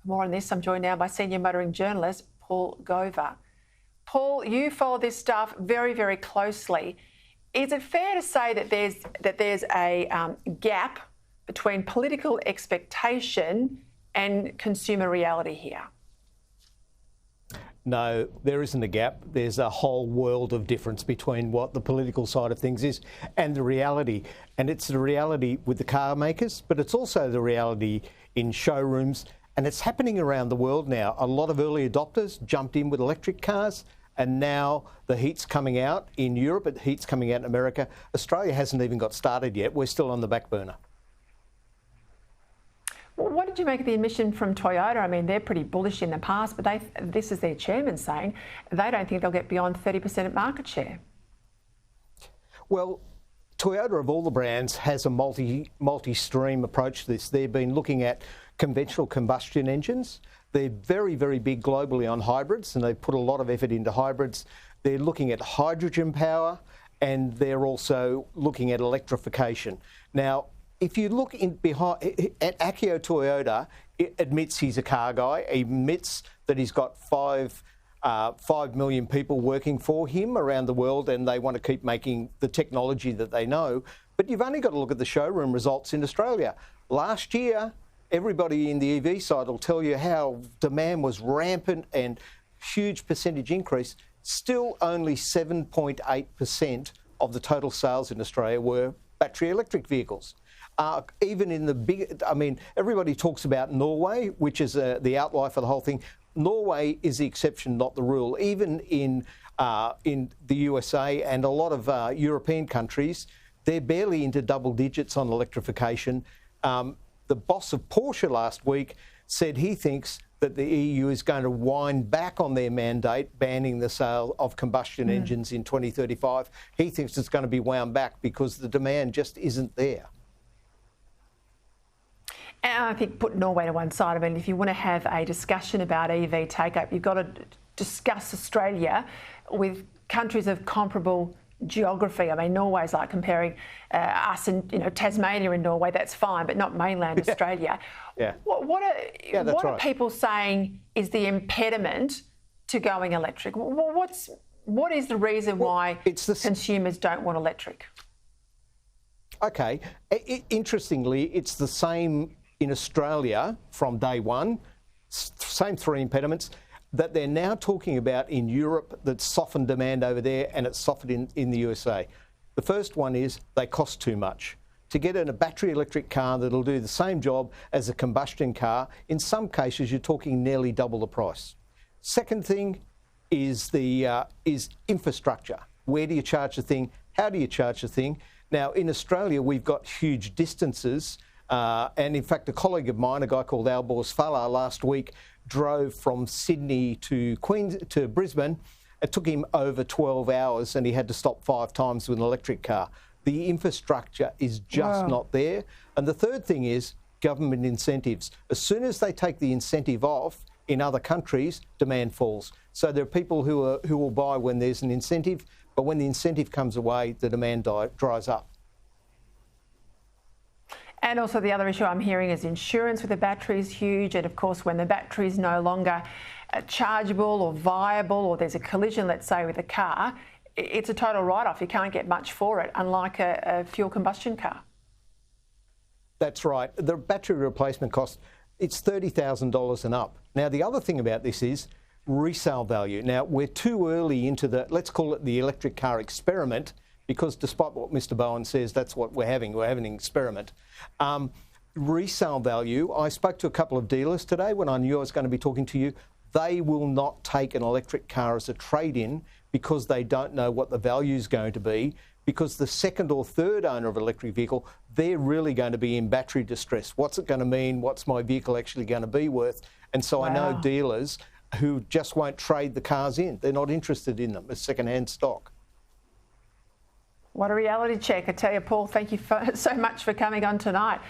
More on this, I'm joined now by senior motoring journalist Paul Gover. Paul, you follow this stuff very, very closely. Is it fair to say that there's a gap between political expectation and consumer reality here? No, there isn't a gap. There's a whole world of difference between what the political side of things is and the reality. And it's the reality with the car makers, but it's also the reality in showrooms. And it's happening around the world now. A lot of early adopters jumped in with electric cars, and now the heat's coming out in Europe, the heat's coming out in America. Australia hasn't even got started yet. We're still on the back burner. Well, what did you make of the admission from Toyota? I mean, they're pretty bullish in the past, but this is their chairman saying they don't think they'll get beyond 30% of market share. Well, Toyota, of all the brands, has a multi-stream approach to this. They've been looking at conventional combustion engines. They're very, very big globally on hybrids, and they've put a lot of effort into hybrids. They're looking at hydrogen power, and they're also looking at electrification. Now, if you look at Akio Toyoda, it admits he's a car guy. He admits that he's got 5 million people working for him around the world, and they want to keep making the technology that they know. But you've only got to look at the showroom results in Australia. Last year, everybody in the EV side will tell you how demand was rampant and huge percentage increase. Still only 7.8% of the total sales in Australia were battery electric vehicles. Even in the big, I mean, everybody talks about Norway, which is the outlier for the whole thing. Norway is the exception, not the rule. Even in the USA and a lot of European countries, they're barely into double digits on electrification. The boss of Porsche last week said he thinks that the EU is going to wind back on their mandate banning the sale of combustion engines in 2035. He thinks it's going to be wound back because the demand just isn't there. And I think put Norway to one side. I mean, if you want to have a discussion about EV take-up, you've got to discuss Australia with countries of comparable geography. I mean, Norway's like comparing us and Tasmania and Norway. That's fine, but not mainland Australia. Yeah. What are people saying is the impediment to going electric? What is the reason why consumers don't want electric? Okay, interestingly, it's the same in Australia from day one, same 3 impediments that they're now talking about in Europe that softened demand over there, and it's softened in the USA. The first one is they cost too much. To get in a battery electric car that'll do the same job as a combustion car, in some cases you're talking nearly double the price. Second thing is is infrastructure. Where do you charge the thing? How do you charge the thing? Now, in Australia, we've got huge distances. And in fact, a colleague of mine, a guy called Albors Fala, last week drove from Sydney to Brisbane. It took him over 12 hours and he had to stop 5 times with an electric car. The infrastructure is just not there. And the third thing is government incentives. As soon as they take the incentive off in other countries, demand falls. So there are people who will buy when there's an incentive, but when the incentive comes away, the demand dries up. And also the other issue I'm hearing is insurance with the battery is huge. And of course, when the battery is no longer chargeable or viable, or there's a collision, let's say, with a car, it's a total write-off. You can't get much for it, unlike a fuel combustion car. That's right. The battery replacement cost, it's $30,000 and up. Now, the other thing about this is resale value. Now, we're too early into let's call it the electric car experiment, because despite what Mr. Bowen says, that's what we're having. We're having an experiment. Resale value, I spoke to a couple of dealers today when I knew I was going to be talking to you. They will not take an electric car as a trade-in because they don't know what the value is going to be, because the second or third owner of an electric vehicle, they're really going to be in battery distress. What's it going to mean? What's my vehicle actually going to be worth? And so I know dealers who just won't trade the cars in. They're not interested in them as second-hand stock. What a reality check. I tell you, Paul, thank you so much for coming on tonight.